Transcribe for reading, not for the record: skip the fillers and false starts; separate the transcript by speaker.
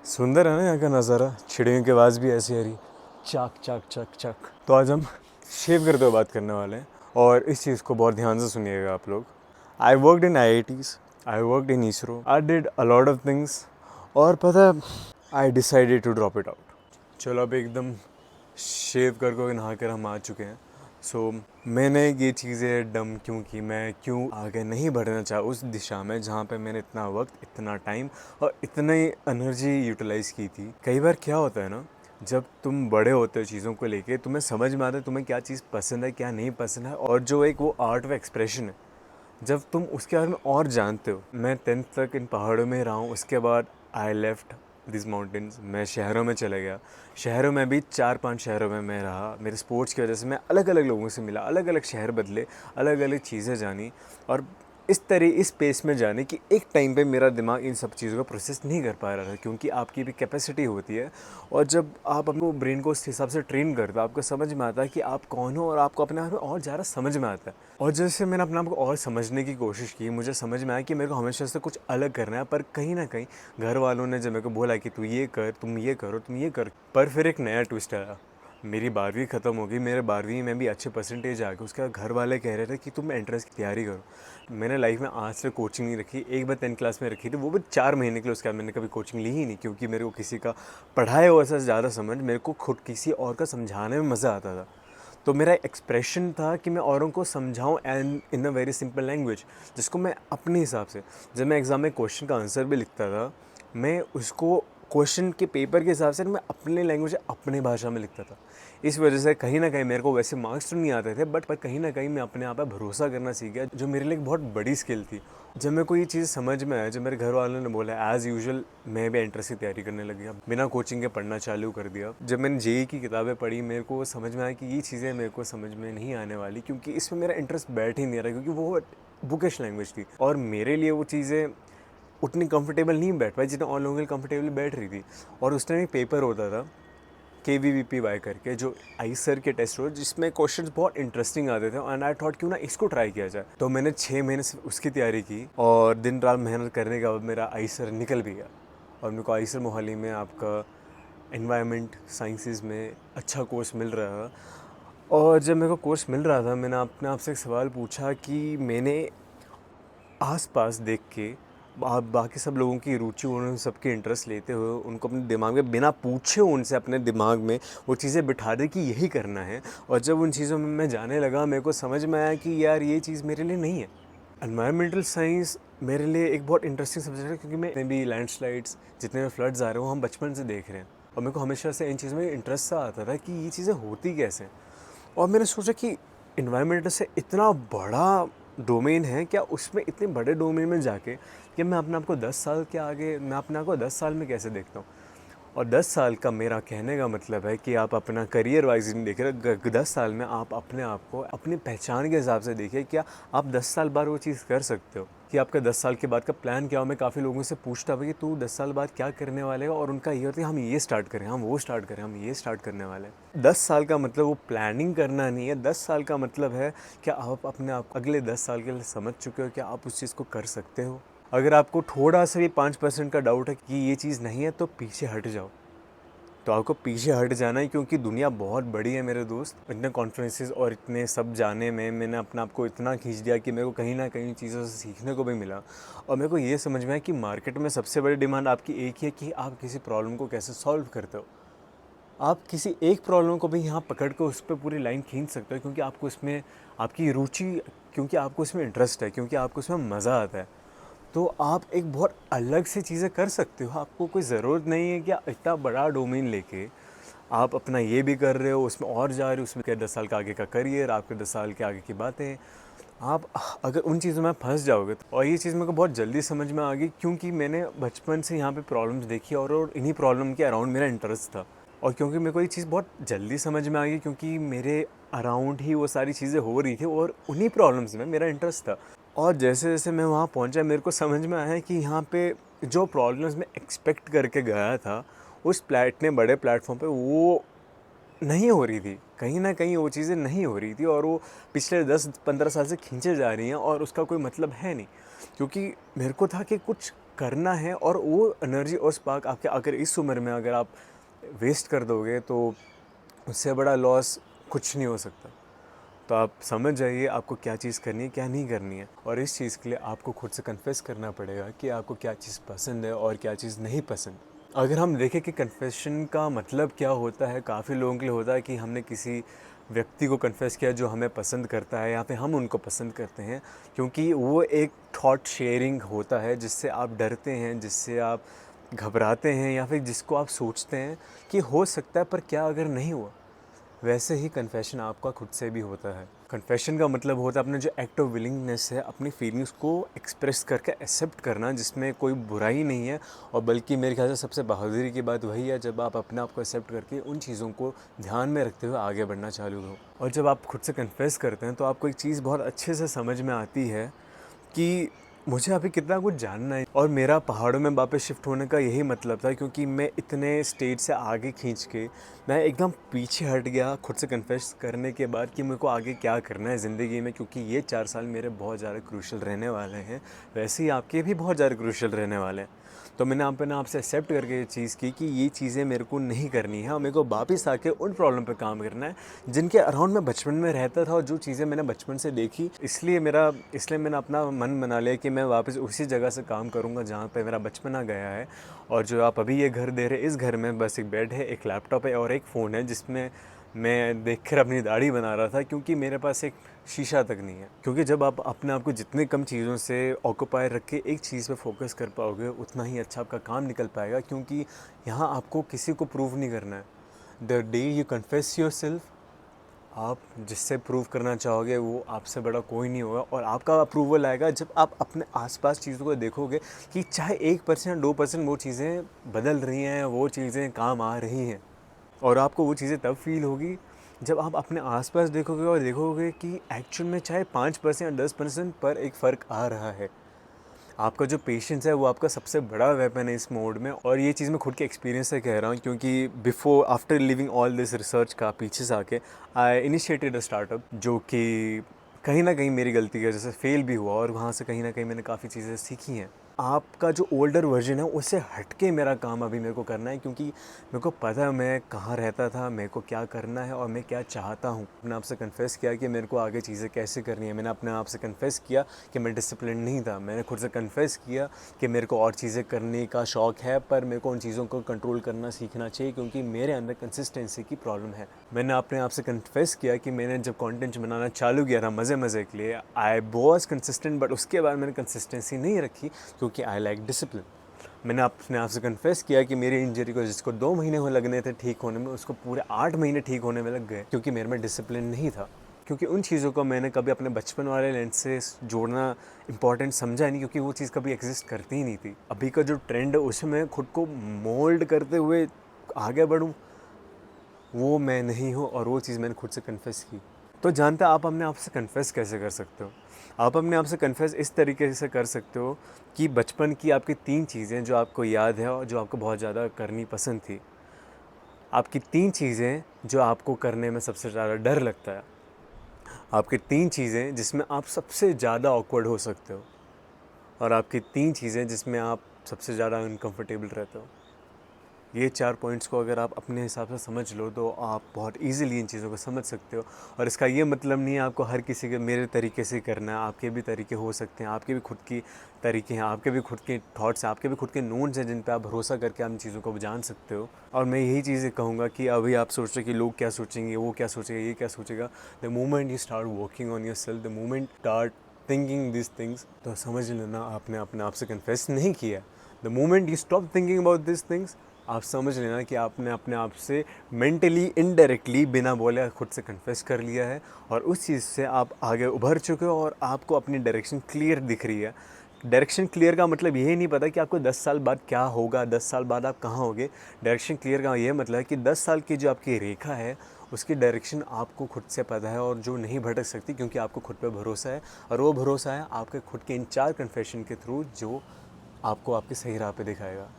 Speaker 1: सुंदर है ना यहाँ का नज़ारा, चिड़ियों की आवाज़ भी ऐसी आ रही, चक चक चक चक। तो आज हम शेव करते हुए बात करने वाले हैं और इस चीज़ को बहुत ध्यान से सुनिएगा आप लोग। I worked in IITs, I worked in ISRO, I did a lot of things और पता है I decided to drop it out. चलो अब एकदम शेव कर नहा कर हम आ चुके हैं। मैंने ये चीज़ें डम क्यों की, मैं क्यों आगे नहीं बढ़ना चाहा उस दिशा में जहाँ पे मैंने इतना वक्त, इतना टाइम और इतनी एनर्जी यूटिलाइज़ की थी। कई बार क्या होता है ना, जब तुम बड़े होते हो चीज़ों को लेके, तुम्हें समझ में आता है तुम्हें क्या चीज़ पसंद है, क्या नहीं पसंद है, और जो एक वो आर्ट ऑफ एक्सप्रेशन है, जब तुम उसके बारे में और जानते हो। मैं 10th तक इन पहाड़ों में रहा हूँ, उसके बाद आई लेफ्ट दिस माउंटेन्स, मैं शहरों में चले गया। शहरों में भी 4-5 शहरों में मैं रहा। मेरे स्पोर्ट्स की वजह से मैं अलग अलग लोगों से मिला, अलग अलग शहर बदले, अलग अलग चीज़ें जानी, और इस पेस में जाने कि एक टाइम पे मेरा दिमाग इन सब चीज़ों को प्रोसेस नहीं कर पा रहा था, क्योंकि आपकी भी कैपेसिटी होती है। और जब आप अपने ब्रेन को उस हिसाब से ट्रेन करते हो, आपको समझ में आता है कि आप कौन हो और आपको अपने आप में और ज़्यादा समझ में आता है। और जैसे मैंने अपने आप को और समझने की कोशिश की, मुझे समझ में आया कि मेरे को हमेशा से कुछ अलग करना है। पर कहीं ना कहीं घर वालों ने जब मेरे को बोला कि तू ये कर, तुम ये करो, तुम ये कर, पर फिर एक नया ट्विस्ट आया। मेरी 12वीं ख़त्म हो गई, मेरे 12वीं में भी अच्छे परसेंटेज आ गए। उसके बाद घर वाले कह रहे थे कि तुम एंट्रेंस की तैयारी करो। मैंने लाइफ में आज से कोचिंग नहीं रखी, एक बार 10th क्लास में रखी थी, वो भी 4 महीने के लिए। उसके बाद मैंने कभी कोचिंग ली ही नहीं, क्योंकि मेरे को किसी का पढ़ाया हुआ से ज़्यादा समझ, मेरे को खुद किसी और का समझाने में मज़ा आता था। तो मेरा एक्सप्रेशन था कि मैं औरों को समझाऊं and in a very simple language, जिसको मैं अपने हिसाब से, जब मैं एग्ज़ाम में क्वेश्चन का आंसर भी लिखता था, मैं उसको क्वेश्चन के पेपर के हिसाब से मैं अपने लैंग्वेज, अपने भाषा में लिखता था। इस वजह से कहीं ना कहीं मेरे को वैसे मार्क्स तो नहीं आते थे, बट पर कहीं ना कहीं मैं अपने आप पर भरोसा करना सीख गया, जो मेरे लिए एक बहुत बड़ी स्किल थी। जब मेरे को ये चीज़ समझ में आया, जब मेरे घर वालों ने बोला, एज़ यूजुअल मैं भी एंट्रेंस की तैयारी करने लग गया, बिना कोचिंग के पढ़ना चालू कर दिया। जब मैंने JEE की किताबें पढ़ी, मेरे को समझ में आया कि ये चीज़ें मेरे को समझ में नहीं आने वाली, क्योंकि इसमें मेरा इंटरेस्ट बैठ ही नहीं रहा, क्योंकि वो बुकिश लैंग्वेज थी और मेरे लिए वो चीज़ें उतनी कंफर्टेबल नहीं बैठ पाई जितना और लोगों के कंफर्टेबल बैठ रही थी। और उस टाइम एक पेपर होता था KVVPY करके, जो आईसर के टेस्ट हो, जिसमें क्वेश्चंस बहुत इंटरेस्टिंग आते थे, एंड आई थॉट क्यों ना इसको ट्राई किया जाए। तो मैंने 6 महीने से उसकी तैयारी की और दिन रात मेहनत करने के बाद मेरा आईसर निकल भी गया। और मेरे को आईसर मोहाली में आपका एनवायरनमेंट साइंसेज में अच्छा कोर्स मिल रहा था। और जब मेरे को कोर्स मिल रहा था, मैंने अपने आप से एक सवाल पूछा कि मैंने आसपास देख के आप बाकी सब लोगों की रुचि, उन्होंने सबके इंटरेस्ट लेते हुए उनको अपने दिमाग में बिना पूछे उनसे अपने दिमाग में वो चीज़ें बिठा दे कि यही करना है। और जब उन चीज़ों में मैं जाने लगा, मेरे को समझ में आया कि यार ये चीज़ मेरे लिए नहीं है। एनवायरमेंटल साइंस मेरे लिए एक बहुत इंटरेस्टिंग सब्जेक्ट है, क्योंकि मैं भी लैंडस्लाइड्स, जितने भी फ्लड्स आ रहे हैं वो हम बचपन से देख रहे हैं, और मेरे को हमेशा से इन चीज़ों में इंटरेस्ट सा आता था कि ये चीज़ें होती कैसे। और मैंने सोचा कि इन्वायरमेंट से इतना बड़ा डोमेन है, क्या उसमें इतने बड़े डोमेन में जाके कि मैं अपने आप को 10 साल के आगे, मैं अपने आप को 10 साल में कैसे देखता हूँ। और 10 साल का मेरा कहने का मतलब है कि आप अपना करियर वाइज नहीं देख रहे, 10 साल में आप अपने आप को अपनी पहचान के हिसाब से देखिए, क्या आप 10 साल बाद वो चीज़ कर सकते हो, कि आपका 10 साल के बाद का प्लान क्या हो। मैं काफ़ी लोगों से पूछता हूँ कि तू 10 साल बाद क्या करने वाले हो, और उनका ये होता है हम ये स्टार्ट करें, हम वो स्टार्ट करें, हम ये स्टार्ट करने वाले हैं। 10 साल का मतलब वो प्लानिंग करना नहीं है, 10 साल का मतलब है क्या आप अपने आप अगले 10 साल के लिए समझ चुके हो, क्या आप उस चीज़ को कर सकते हो। अगर आपको थोड़ा सा भी 5% का डाउट है कि ये चीज़ नहीं है, तो पीछे हट जाओ। तो आपको पीछे हट जाना है, क्योंकि दुनिया बहुत बड़ी है मेरे दोस्त। इतने कॉन्फ्रेंसेस और इतने सब जाने में मैंने अपने आप को इतना खींच दिया कि मेरे को कहीं ना कहीं चीज़ों से सीखने को भी मिला। और मेरे को ये समझ में आया कि मार्केट में सबसे बड़ी डिमांड आपकी एक ही है कि आप किसी प्रॉब्लम को कैसे सॉल्व करते हो। आप किसी एक प्रॉब्लम को भी यहाँ पकड़ कर उस पर पूरी लाइन खींच सकते हो, क्योंकि आपको इसमें आपकी रुचि, क्योंकि आपको इसमें इंटरेस्ट है, क्योंकि आपको इसमें मज़ा आता है। तो आप एक बहुत अलग से चीज़ें कर सकते हो। आपको कोई ज़रूरत नहीं है कि आप इतना बड़ा डोमेन लेके आप अपना ये भी कर रहे हो, उसमें और जा रहे हो, उसमें क्या 10 साल का आगे का करियर, आपके 10 साल के आगे की बातें। आप अगर उन चीज़ों में फंस जाओगे और ये चीज़ मेरे को बहुत जल्दी समझ में आ गई, क्योंकि मैंने बचपन से यहाँ पे प्रॉब्लम्स देखी और इन्हीं प्रॉब्लम के अराउंड मेरा इंटरेस्ट था। और क्योंकि मेरे को ये चीज़ बहुत जल्दी समझ में आ गई, क्योंकि मेरे अराउंड ही वो सारी चीज़ें हो रही थी और उन्हीं प्रॉब्लम्स में मेरा इंटरेस्ट था। और जैसे जैसे मैं वहाँ पहुँचा, मेरे को समझ में आया कि यहाँ पे जो प्रॉब्लम्स मैं एक्सपेक्ट करके गया था, उस इतने बड़े प्लेटफॉर्म पे वो नहीं हो रही थी। कहीं ना कहीं वो चीज़ें नहीं हो रही थी, और वो पिछले 10-15 साल से खींचे जा रही हैं, और उसका कोई मतलब है नहीं। क्योंकि मेरे को था कि कुछ करना है, और वो एनर्जी और स्पार्क आपके अगर इस उम्र में अगर आप वेस्ट कर दोगे तो उससे बड़ा लॉस कुछ नहीं हो सकता। तो आप समझ जाइए आपको क्या चीज़ करनी है, क्या नहीं करनी है, और इस चीज़ के लिए आपको खुद से कन्फेस करना पड़ेगा कि आपको क्या चीज़ पसंद है और क्या चीज़ नहीं पसंद। अगर हम देखें कि कन्फेशन का मतलब क्या होता है, काफ़ी लोगों के लिए होता है कि हमने किसी व्यक्ति को कन्फेस किया जो हमें पसंद करता है या फिर हम उनको पसंद करते हैं, क्योंकि वो एक थॉट शेयरिंग होता है जिससे आप डरते हैं, जिससे आप घबराते हैं, या फिर जिसको आप सोचते हैं कि हो सकता है पर क्या अगर नहीं हुआ। वैसे ही कन्फेशन आपका खुद से भी होता है। कन्फेशन का मतलब होता है अपना जो एक्ट ऑफ विलिंगनेस है, अपनी फीलिंग्स को एक्सप्रेस करके एक्सेप्ट करना, जिसमें कोई बुराई नहीं है, और बल्कि मेरे ख्याल से सबसे बहादुरी की बात वही है जब आप अपने आप को एक्सेप्ट करके उन चीज़ों को ध्यान में रखते हुए आगे बढ़ना चालू करो। और जब आप खुद से कन्फेस करते हैं तो आपको एक चीज़ बहुत अच्छे से समझ में आती है कि मुझे अभी कितना कुछ जानना है, और मेरा पहाड़ों में वापस शिफ्ट होने का यही मतलब था, क्योंकि मैं इतने स्टेज से आगे खींच के मैं एकदम पीछे हट गया खुद से कन्फेस करने के बाद कि मेरे को आगे क्या करना है ज़िंदगी में, क्योंकि ये 4 साल मेरे बहुत ज़्यादा क्रूशल रहने वाले हैं, वैसे ही आपके भी बहुत ज़्यादा क्रूशल रहने वाले हैं। तो मैंने अपने आप से एक्सेप्ट करके ये चीज़ की कि ये चीज़ें मेरे को नहीं करनी है, और मेरे को वापस आके उन प्रॉब्लम पे काम करना है जिनके अराउंड मैं बचपन में रहता था, और जो चीज़ें मैंने बचपन से देखी, इसलिए मैंने अपना मन बना लिया कि मैं वापस उसी जगह से काम करूँगा जहाँ पे मेरा बचपना गया है। और जो आप अभी ये घर दे रहे, इस घर में बस एक बेड है, एक लैपटॉप है और एक फ़ोन है, जिसमें मैं देखकर अपनी दाढ़ी बना रहा था, क्योंकि मेरे पास एक शीशा तक नहीं है। क्योंकि जब आप अपने आप को जितने कम चीज़ों से ऑक्यूपाई रख के एक चीज़ पे फोकस कर पाओगे, उतना ही अच्छा आपका काम निकल पाएगा, क्योंकि यहाँ आपको किसी को प्रूव नहीं करना है। The day you confess your self, आप जिससे प्रूव करना चाहोगे वो आपसे बड़ा कोई नहीं होगा, और आपका अप्रूवल आएगा जब आप अपने आसपास चीज़ों को देखोगे कि चाहे 1% 2% वो चीज़ें बदल रही हैं, वो चीज़ें काम आ रही हैं। और आपको वो चीज़ें तब फील होगी जब आप अपने आसपास देखोगे और देखोगे कि एक्चुअल में चाहे 5% या 10% पर एक फ़र्क आ रहा है। आपका जो पेशेंस है वो आपका सबसे बड़ा वेपन है इस मोड में, और ये चीज़ मैं खुद के एक्सपीरियंस से कह रहा हूँ, क्योंकि before after living all this research का पीछे से आके आई इनिशिएटेड अ स्टार्टअप, जो कि कहीं ना कहीं मेरी गलती की वजह से फेल भी हुआ, और वहाँ से कहीं ना कहीं मैंने काफ़ी चीज़ें सीखी हैं। आपका जो ओल्डर वर्जन है उससे हटके मेरा काम अभी मेरे को करना है, क्योंकि मेरे को पता है मैं कहाँ रहता था, मेरे को क्या करना है और मैं क्या चाहता हूँ। मैंने आपसे कन्फेस किया कि मेरे को आगे चीज़ें कैसे करनी है। मैंने अपने आप से कन्फेस किया कि मैं डिसिप्लिन नहीं था। मैंने खुद से कन्फेस किया कि मेरे को और चीज़ें करने का शौक़ है, पर मेरे को उन चीज़ों को कंट्रोल करना सीखना चाहिए, क्योंकि मेरे अंदर कंसिस्टेंसी की प्रॉब्लम है। मैंने अपने आप से कन्फेस किया कि मैंने जब कंटेंट बनाना चालू किया था मज़े मज़े के लिए, आई वॉज कंसिस्टेंट, बट उसके बाद मैंने कंसिस्टेंसी नहीं रखी, क्योंकि आई लाइक डिसिप्लिन। मैंने अपने आप से कन्फेस किया कि मेरी इंजरी को जिसको 2 महीने हो लगने थे ठीक होने में, उसको पूरे 8 महीने ठीक होने में लग गए, क्योंकि मेरे में डिसिप्लिन नहीं था। क्योंकि उन चीज़ों को मैंने कभी अपने बचपन वाले लेंस से जोड़ना इम्पॉर्टेंट समझा नहीं, क्योंकि वो चीज़ कभी एग्जिस्ट करती ही नहीं थी। अभी का जो ट्रेंड है उसमें खुद को मोल्ड करते हुए आगे बढ़ूँ, वो मैं नहीं हूँ, और वो चीज़ मैंने खुद से कन्फेस की। तो जानते आप अपने आप से कन्फेस कैसे कर सकते हो? आप अपने आप से कन्फेस इस तरीके से कर सकते हो कि बचपन की आपकी 3 चीज़ें जो आपको याद है और जो आपको बहुत ज़्यादा करनी पसंद थी। आपकी 3 चीज़ें जो आपको करने में सबसे ज़्यादा डर लगता है। आपकी 3 चीज़ें जिसमें आप सबसे ज़्यादा ऑकवर्ड हो सकते हो, और आपकी 3 चीज़ें जिसमें आप सबसे ज़्यादा अनकंफर्टेबल रहते हो। ये 4 पॉइंट्स को अगर आप अपने हिसाब से समझ लो तो आप बहुत ईज़िली इन चीज़ों को समझ सकते हो। और इसका ये मतलब नहीं है आपको हर किसी के मेरे तरीके से करना है। आपके भी तरीके हो सकते हैं, आपके भी खुद की तरीके हैं, आपके भी खुद के थॉट्स हैं, आपके भी खुद के नोन्स हैं जिन पे आप भरोसा करके आप इन चीज़ों को जान सकते हो। और मैं यही चीज़ें कहूँगा कि अभी आप सोच रहे कि लोग क्या सोचेंगे, वो क्या सोचेगा, ये क्या सोचेगा। The moment you start working on your self, the moment start thinking this things, तो समझ लेना आपने अपने आप से कन्फेस नहीं किया। The moment you stop thinking about this things, आप समझ लेना कि आपने अपने आप से मेंटली इनडायरेक्टली बिना बोले खुद से कन्फेस कर लिया है, और उस चीज़ से आप आगे उभर चुके हो, और आपको अपनी डायरेक्शन क्लियर दिख रही है। डायरेक्शन क्लियर का मतलब यही नहीं पता कि आपको 10 साल बाद क्या होगा, 10 साल बाद आप कहाँ होगे। डायरेक्शन क्लियर का ये मतलब है कि 10 साल की जो आपकी रेखा है उसकी डायरेक्शन आपको खुद से पता है, और जो नहीं भटक सकती, क्योंकि आपको खुद पे भरोसा है। और वो भरोसा है आपके खुद के इन 4 कन्फेशन के थ्रू, जो आपको आपकी सही राह पे दिखाएगा।